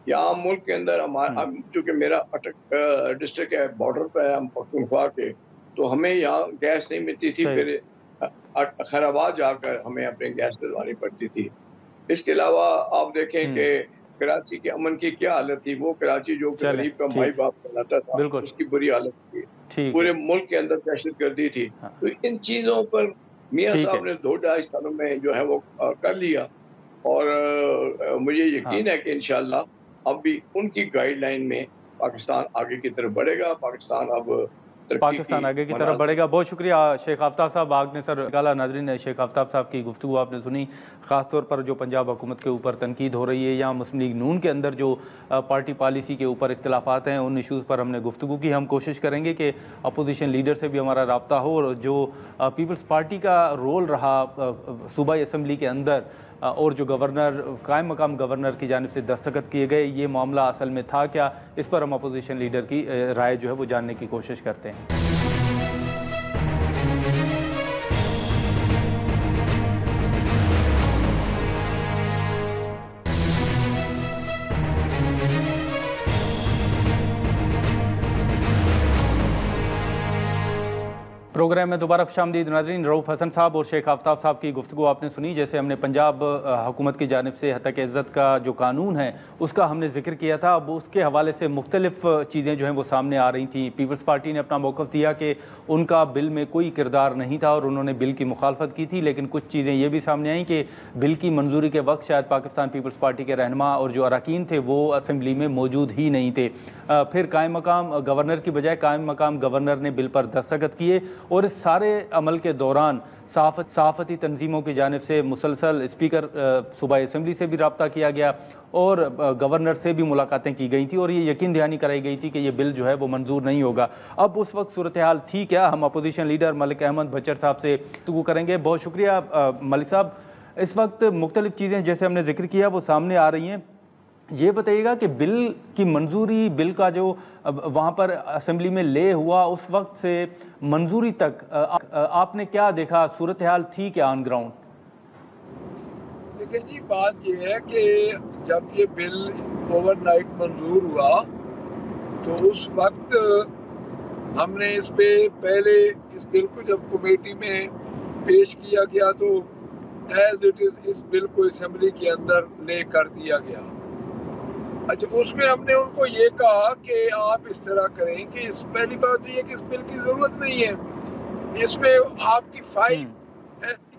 यहाँ मुल्क के अंदर हमारा, चूँकि मेरा अटक डिस्ट्रिक्ट है, बॉर्डर पर है हम पख्तूनख्वा के, तो हमें यहाँ गैस नहीं मिलती थी। फिर खैराबाद जाकर हमें अपने गैस डलवानी पड़ती थी। इसके अलावा आप देखें कि कराची के अमन की क्या हालत थी। वो कराची जो गरीब का माई बाप कहलाता था, उसकी बुरी हालत थी। पूरे मुल्क के अंदर दहशत गर्दी थी। तो इन चीज़ों पर मियाँ साहब ने 2-2.5 सालों में जो है वो कर लिया, और मुझे यकीन है कि इंशाअल्लाह अब भी उनकी गाइडलाइन में पाकिस्तान आगे की तरफ बढ़ेगा। पाकिस्तान आगे की तरफ बढ़ेगा। बहुत शुक्रिया शेख आफ्ताब साहब। आपने सर निकाला। नाज़रीन, शेख आफ्ताब साहब की गुफ्तगू आपने सुनी। ख़ासतौर पर जो पंजाब हुकूमत के ऊपर तनकीद हो रही है या मुस्लिम लीग नून के अंदर जो पार्टी पॉलिसी के ऊपर इख्तिलाफात हैं, उन इशूज़ पर हमने गुफ्तगू की। हम कोशिश करेंगे कि अपोजिशन लीडर से भी हमारा रब्ता हो, और जो पीपल्स पार्टी का रोल रहा सूबाई असम्बली के अंदर, और जो गवर्नर, कायम मकाम गवर्नर की जानिब से दस्तखत किए गए, ये मामला असल में था क्या, इस पर हम अपोजिशन लीडर की राय जो है वो जानने की कोशिश करते हैं। प्रोग्राम में दोबारा खुशामदीद नाज़रीन। रऊफ़ हसन साहब और शेख आफ्ताब साहब की गुफ्तगू आपने सुनी। जैसे हमने पंजाब हुकूमत की जानिब से हत्या के इज़्ज़त का जो कानून है उसका हमने जिक्र किया था। अब उसके हवाले से मुख्तलिफ चीज़ें जो हैं वो सामने आ रही थी। पीपल्स पार्टी ने अपना मौक़िफ़ दिया कि उनका बिल में कोई किरदार नहीं था और उन्होंने बिल की मुखालफत की थी, लेकिन कुछ चीज़ें ये भी सामने आई कि बिल की मंजूरी के वक्त शायद पाकिस्तान पीपल्स पार्टी के रहनुमा और जो अरकान थे वो असम्बली में मौजूद ही नहीं थे। फिर कायम मकाम गवर्नर की बजाय कायम मकाम गवर्नर ने बिल पर दस्तखत किए और इस सारे अमल के दौरान सहाफ़ती तंजीमों की जानिब से मुसलसल स्पीकर सूबाई असम्बली से भी रब्ता किया गया और गवर्नर से भी मुलाकातें की गई थी और ये यकीन दहानी कराई गई थी कि ये बिल जो है वो मंजूर नहीं होगा। अब उस वक्त सूरत हाल थी क्या? हम अपोजिशन लीडर मलिक अहमद भच्चर साहब से गुफ्तगू करेंगे। बहुत शुक्रिया मलिक साहब। इस वक्त मुख्तलिफ चीज़ें जैसे हमने जिक्र किया वो सामने आ रही हैं। ये बताइएगा कि बिल की मंजूरी, बिल का जो वहाँ पर असेंबली में ले हुआ, उस वक्त से मंजूरी तक आपने क्या देखा? सूरत हाल थी क्या ऑन ग्राउंड? देखिए जी, बात ये है कि जब ये बिल ओवरनाइट मंजूर हुआ तो उस वक्त हमने इस पे पहले इस बिल को जब कमेटी में पेश किया गया तो एज इट इज इस बिल को असेंबली के अंदर ले कर दिया गया। अच्छा, उसमें हमने उनको ये कहा कि आप इस तरह करें कि इस पहली बात तो ये कि इस बिल की जरूरत नहीं है, इसमें आपकी 5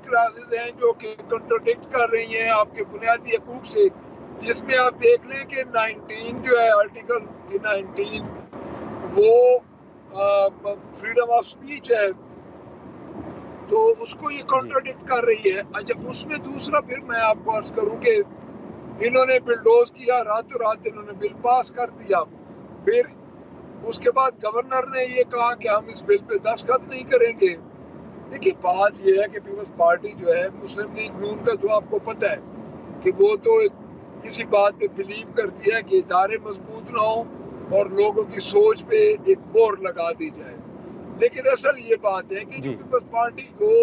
क्लासेस हैं जो कि कंट्रोडिक्ट कर रही हैं आपके बुनियादी हकूक से, जिसमें आप देख लें कि 19 जो है आर्टिकल 19 वो फ्रीडम ऑफ स्पीच है, तो उसको ये कंट्रोडिक्ट कर रही है। अच्छा, उसमें दूसरा फिर मैं आपको अर्ज करूं कि इन्होंने बिलडोज किया, रातों रात इन्होंने बिल पास कर दिया। फिर उसके बाद गवर्नर ने ये कहा कि हम इस बिल पे दस्तखत नहीं करेंगे। देखिए, बात ये है कि पीपल्स पार्टी जो है, मुस्लिम लीग नून का जो आपको पता है कि वो तो किसी बात पे बिलीव करती है कि इदारे मजबूत ना हो और लोगों की सोच पे एक मोहर लगा दी जाए। लेकिन असल ये बात है कि जो पीपल्स पार्टी को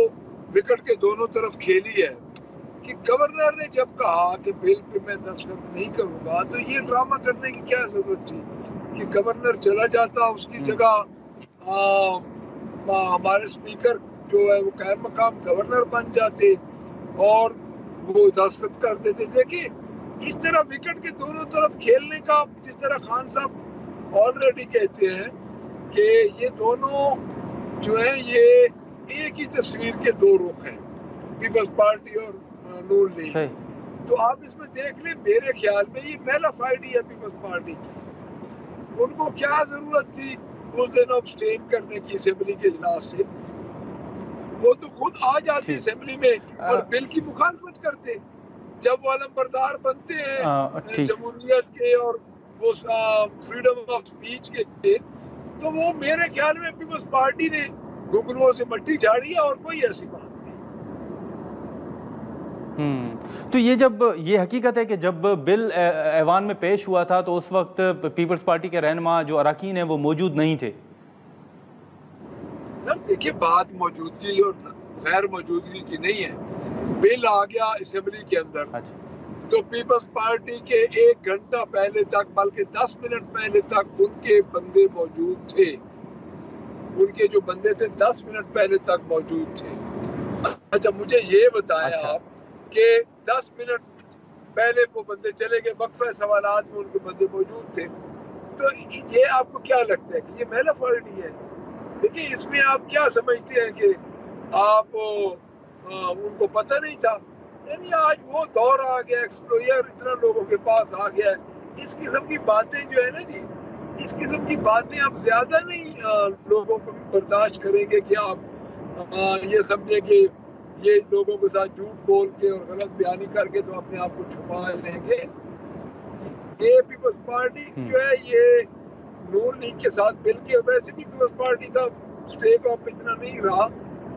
विकेट के दोनों तरफ खेली है कि गवर्नर ने जब कहा कि बिल पे मैं दस्तखत नहीं करूंगा, तो ये ड्रामा करने की क्या जरूरत थी कि गवर्नर चला जाता, उसकी जगह हमारे स्पीकर जो है वो कायम मकाम गवर्नर बन जाते और वो दस्तखत कर देते। देखिए, इस तरह विकेट के दोनों तरफ खेलने का, जिस तरह खान साहब ऑलरेडी कहते हैं कि ये दोनों जो है ये एक ही तस्वीर के दो रुख हैं, पीपल्स पार्टी और नून लीग। तो आप इसमें देख लें, मेरे ख्याल में ये मेलाफाइड है पीपल्स पार्टी की। उनको क्या जरूरत थी उस दिन अब्सटेन करने की असेंबली के इजलास से? वो तो खुद आ जाते असेंबली में और बिल की मुखालफत करते। जब वो अलमबरदार बनते हैं जमहूरियत के और वो फ्रीडम ऑफ स्पीच के, तो वो मेरे ख्याल में पीपल्स पार्टी ने घुटनों से मट्टी झाड़ी है और कोई ऐसी बात नहीं। तो ये हकीकत है कि जब बिल ऐवान में पेश हुआ था तो उस वक्त पीपल्स पार्टी के रहनुमा जो अरकान हैं वो मौजूद नहीं थे। देखिए, बात मौजूदगी और गैर मौजूदगी की नहीं है। बिल आ गया असेंबली के अंदर, तो पीपल्स पार्टी के 1 घंटा पहले तक, बल्कि 10 मिनट पहले तक उनके बंदे मौजूद थे। उनके जो बंदे थे 10 मिनट पहले तक मौजूद थे। अच्छा, मुझे ये बताएं आप कि 10 मिनट पहले वो बंदे चले गए, वक्फे सवालात में उनके बंदे मौजूद थे। तो ये आपको क्या लगता है कि ये मेलाफर्डी है? देखिए, इसमें आप क्या समझते हैं कि आप उनको पता नहीं था? यानी आज वो दौर आ गया, एक्सप्लोयर इतना लोगों के पास आ गया है। इस किस्म की बातें जो है ना जी, इस किस्म की बातें आप ज्यादा नहीं लोगों को बर्दाश्त करेंगे कि आप ये समझे कि ये लोगों के साथ झूठ बोल के और गलत बयानी करके तो अपने आप को छुपा लेंगे। ये पीपल्स पार्टी जो है ये नून लीग के साथ मिल के, वैसे भी पीपल्स पार्टी का स्टेक ऑफ इतना नहीं रहा,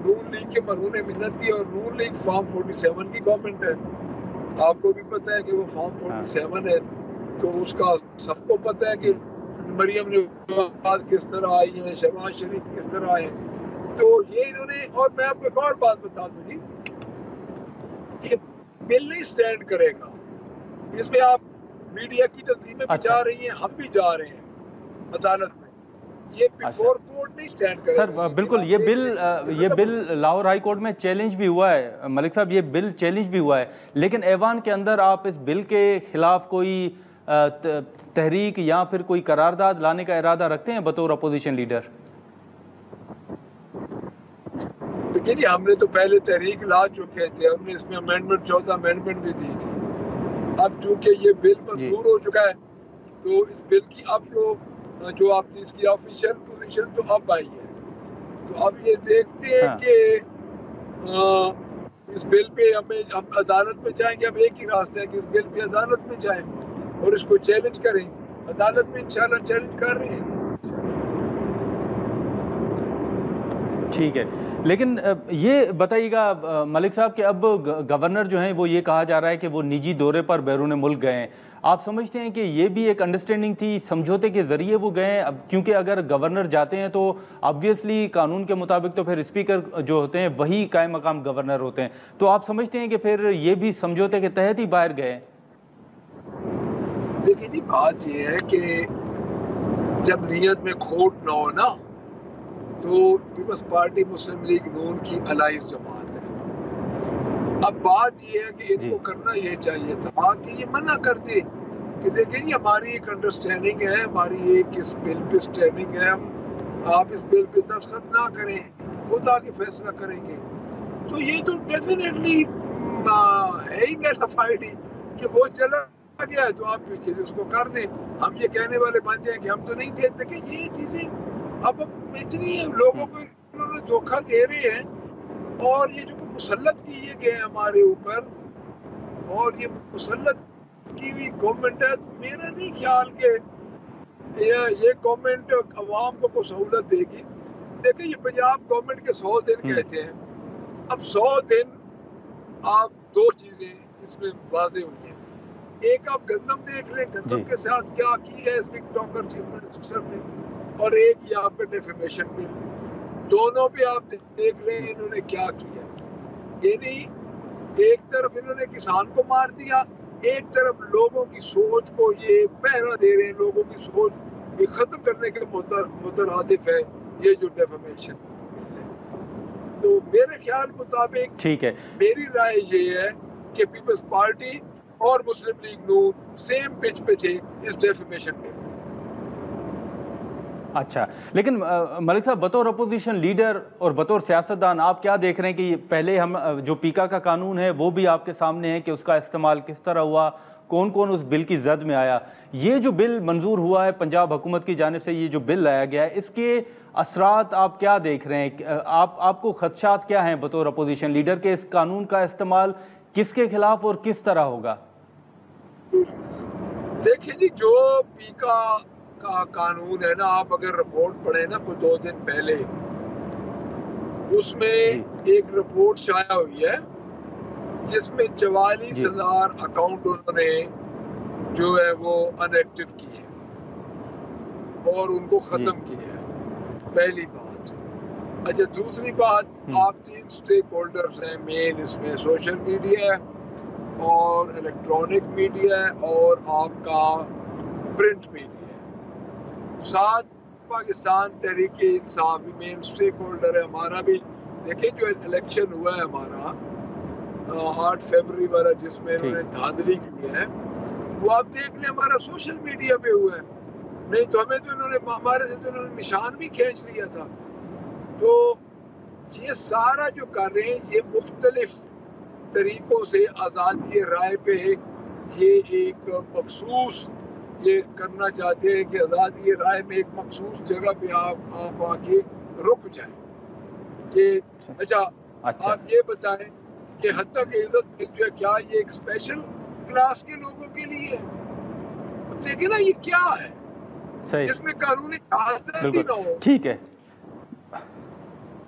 नून लीग के मरहून मिन्नत थी और नून लीग फॉर्म 47 की गवर्नमेंट है। आपको भी पता है कि वो फॉर्म 47 है, तो उसका सबको पता है कि मरियम नवाज किस तरह आई है, शहबाज शरीफ किस तरह आए। तो ये इन्होंने, और मैं आपको एक और बात बता दूं जी, कि बिल नहीं स्टैंड करेगा। इसमें आप मीडिया की तंजीमें भी जा रही हैं, हम भी जा रहे हैं अदालत में, ये बिफोर कोर्ट नहीं स्टैंड करेगा। सर बिल्कुल, ये बिल लाहौर हाई कोर्ट में चैलेंज भी हुआ है मलिक साहब, ये बिल चैलेंज भी हुआ है, लेकिन ऐवान के अंदर आप इस बिल के खिलाफ कोई तहरीक या फिर कोई करारदाद लाने का इरादा रखते हैं बतौर अपोजिशन लीडर? देखिए, हमने तो पहले तहरीक ला चुके थे, हमने इसमें अमेंडमेंट 14 अमेंडमेंट भी दी थी। अब चूंकि ये बिल मंजूर हो चुका है, तो इस बिल की अब जो आपकी इसकी ऑफिशियल पोजीशन तो अब आई है, तो अब ये देखते हैं कि इस बिल पे हम अदालत में जाएंगे। अब एक ही रास्ता है कि इस बिल पे अदालत में जाएं और इसको चैलेंज करें। अदालत में इंशाल्लाह चैलेंज कर रहे हैं। ठीक है, लेकिन ये बताइएगा मलिक साहब कि अब गवर्नर जो हैं वो ये कहा जा रहा है कि वो निजी दौरे पर बैरून मुल्क गए हैं। आप समझते हैं कि ये भी एक अंडरस्टैंडिंग थी, समझौते के जरिए वो गए? अब क्योंकि अगर गवर्नर जाते हैं तो ऑब्वियसली कानून के मुताबिक तो फिर स्पीकर जो होते हैं वही कायम मकाम गवर्नर होते हैं, तो आप समझते हैं कि फिर ये भी समझौते के तहत ही बाहर गए? देखिए जी, बात ये है कि जब नीयत में खोट ना हो ना, तो पीपल्स पार्टी मुस्लिम लीग नून की अलाइज जमात है। अब बात ये है कि इनको करना ये चाहिए था कि ये मना करते कि देखें ये हमारी एक अंडरस्टैंडिंग है, हमारी एक इस बिल पे स्टैंडिंग है, आप इस बिल पे दस्तखत ना करें, खुद आके फैसला करेंगे। तो ये तो डेफिनेटली है ही मेटाफाइड कि वो चला गया है तो आप पीछे से उसको कर दें। हम ये कहने वाले बन जाए कि हम तो नहीं थे। देखें ये चीजें अब इतनी लोगों को इन्होंने धोखा दे रहे हैं और ये जो मुसल्लत किए गए हमारे ऊपर, और ये मुसल्लत की हुई गवर्नमेंट है, तो मेरा नहीं ख्याल के ये गवर्नमेंट अवाम को सहूलत देगी। देखिए ये पंजाब गवर्नमेंट के 100 दिन कहते हैं, अब 100 दिन आप दो चीजें इसमें वाज़ेह हुई हैं। एक आप गंदम देख लें, गंदम के साथ क्या की है स्पीक टॉकर चीफ मिनिस्टर ने, और एक यहाँ पे डेफेमेशन बिल, दोनों पे आप देख लें इन्होंने क्या किया। ये नहीं एक तरफ इन्होंने किसान को मार दिया, एक तरफ लोगों की सोच को ये पहरा दे रहे हैं, लोगों की सोच ये खत्म करने के मुतरादिफ है ये जो डेफेमेशन। तो मेरे ख्याल मुताबिक ठीक है, मेरी राय ये है कि पीपल्स पार्टी और मुस्लिम लीग नून सेम पिच पे थे इस डेफेमेशन में। अच्छा, लेकिन मलिक साहब बतौर अपोजिशन लीडर और बतौर सियासतदान आप क्या देख रहे हैं कि पहले हम जो पीका का कानून है वो भी आपके सामने है कि उसका इस्तेमाल किस तरह हुआ, कौन कौन उस बिल की जद में आया। ये जो बिल मंजूर हुआ है पंजाब हुकूमत की जानिब से, ये जो बिल लाया गया है, इसके असरात आप क्या देख रहे हैं? आपको खदशात क्या हैं बतौर अपोजिशन लीडर के इस कानून का इस्तेमाल किसके खिलाफ और किस तरह होगा? देखिए जी, जो पीका का कानून है ना, आप अगर रिपोर्ट पढ़े ना कोई 2 दिन पहले, उसमें एक रिपोर्ट शाया हुई है जिसमें 44,000 अकाउंट उन्होंने जो है वो अनएक्टिव किए और उनको खत्म किया है, पहली बात। अच्छा, दूसरी बात, आप 3 स्टेक होल्डर्स हैं मेन इसमें, सोशल मीडिया और इलेक्ट्रॉनिक मीडिया और आपका प्रिंट मीडिया, साथ पाकिस्तान तहरीक इंसाफ भी मेन स्टेक होल्डर है हमारा भी। देखिए जो इलेक्शन हुआ है हमारा 8 फरवरी वाला जिसमें उन्होंने धांधली की है, वो आप देख लें हमारा सोशल मीडिया पे हुआ है। नहीं तो हमें तो इन्होंने हमारे से तो इन्होंने निशान भी खींच लिया था। तो ये सारा जो कर रहे हैं ये मुख्तलिफ तरीकों से आज़ादी राय पे ये एक मखसूस ये करना चाहते हैं कि आज़ादी राय में एक मखसूस जगह पे आप आके रुक जाएं कि अच्छा आप ये बताएं कि हत्या की इज्जत जो है क्या ये एक स्पेशल क्लास के लोगों के लिए है? देखिए ना ये क्या है जिसमें कानूनी आज़ादी ना हो। ठीक है,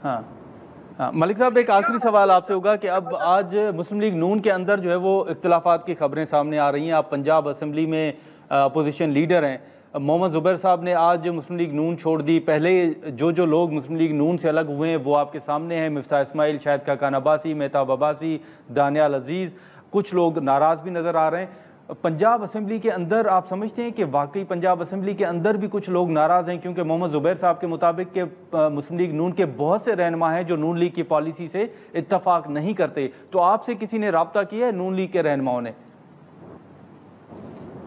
हाँ मलिक साहब, एक आखिरी सवाल आपसे होगा कि अब आज मुस्लिम लीग नून के अंदर जो है वो इख्तिलाफात की खबरें सामने आ रही हैं। आप पंजाब असम्बली में अपोजिशन लीडर हैं। मोहम्मद ज़ुबैर साहब ने आज मुस्लिम लीग नून छोड़ दी। पहले जो लोग मुस्लिम लीग नून से अलग हुए हैं वो आपके सामने हैं, मिफ्ताह इस्माइल, शाहिद खाकान अब्बासी, मेहताब अब्बासी, दानियाल अजीज़। कुछ लोग नाराज़ भी नज़र आ रहे हैं। पंजाब असम्बली के अंदर आप समझते हैं कि वाकई पंजाब असम्बली के अंदर भी कुछ लोग नाराज़ हैं? क्योंकि मोहम्मद ज़ुबैर साहब के मुताबिक कि मुस्लिम लीग नून के बहुत से रहनुमा हैं जो नून लीग की पॉलिसी से इत्तफाक नहीं करते। तो आपसे किसी ने रब्ता किया है नून लीग के रहनुमाओं ने?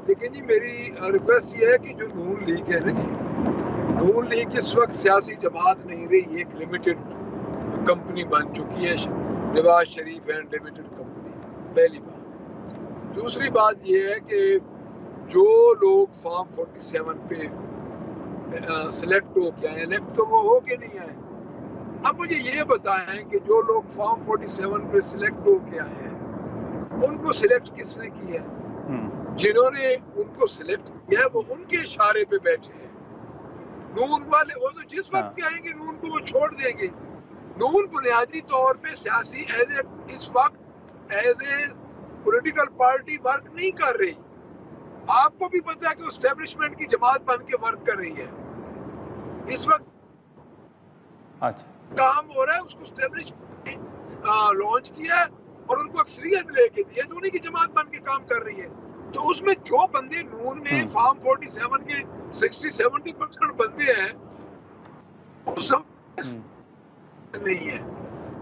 देखिए जी, मेरी रिक्वेस्ट ये है कि जो नून लीग है ना, नून लीग इस वक्त सियासी जमात नहीं रही, एक लिमिटेड कंपनी बन चुकी है, Nawaz Sharif and limited company, पहली बात। दूसरी बात ये है कि जो लोग फॉर्म 47 पे सिलेक्ट हो के आए, इलेक्ट तो वो हो के नहीं आए, अब मुझे ये बताएं कि जो लोग फॉर्म 47 पे सिलेक्ट होके आए हैं उनको सिलेक्ट किसने किया है? जिन्होंने उनको सिलेक्ट किया है वो उनके इशारे पे बैठे हैं। नून वाले वो तो जिस वक्त कहेंगे नून को वो छोड़ देंगे। नून बुनियादी तौर पे सियासी इस वक्त as a political party work नहीं कर रही। आपको भी पता है कि एस्टेब्लिशमेंट की जमात बन के वर्क कर रही है इस वक्त। अच्छा, काम हो रहा है, उसको एस्टेब्लिश लॉन्च किया है और उनको अक्सरियत लेके दी है, तो उन्हीं की जमात बन के काम कर रही है। तो उसमें जो बंदे नून में फॉर्म 47 के 60-70% बंदे हैं वो सब नहीं है।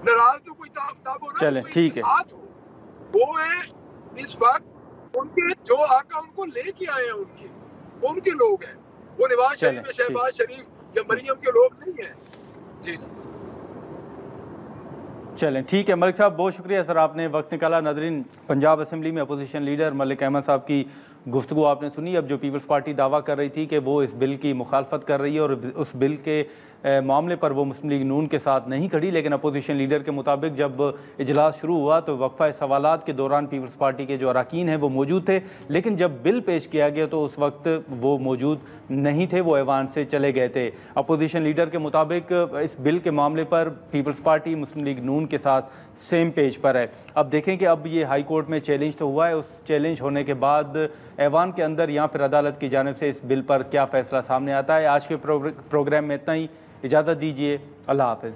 नाराज तो कोई ताब हो चले ठीक है, साथ हो वो है इस वक्त उनके जो आका उनको लेके आए हैं उनके लोग हैं। वो नवाज शरीफ शहबाज शरीफ या मरियम के लोग नहीं है। जी चलें ठीक है। मलिक साहब बहुत शुक्रिया सर, आपने वक्त निकाला। नाज़रीन, पंजाब असेंबली में अपोजिशन लीडर मलिक अहमद साहब की गुफ्तगू आपने सुनी। अब जो पीपल्स पार्टी दावा कर रही थी कि वो इस बिल की मुखालफत कर रही है और उस बिल के मामले पर वो मुस्लिम लीग नून के साथ नहीं खड़ी, लेकिन अपोजिशन लीडर के मुताबिक जब इजलास शुरू हुआ तो वक्फा सवालात के दौरान पीपल्स पार्टी के जो अरकान हैं वो मौजूद थे, लेकिन जब बिल पेश किया गया तो उस वक्त वो मौजूद नहीं थे, वो ऐवान से चले गए थे। अपोजिशन लीडर के मुताबिक इस बिल के मामले पर पीपल्स पार्टी मुस्लिम लीग नून के साथ सेम पेज पर है। अब देखें कि अब ये हाई कोर्ट में चैलेंज तो हुआ है, उस चैलेंज होने के बाद ऐवान के अंदर या फिर अदालत की जानिब से इस बिल पर क्या फ़ैसला सामने आता है। आज के प्रोग्राम में इतना ही, इजाज़त दीजिए, अल्लाह हाफ़िज़।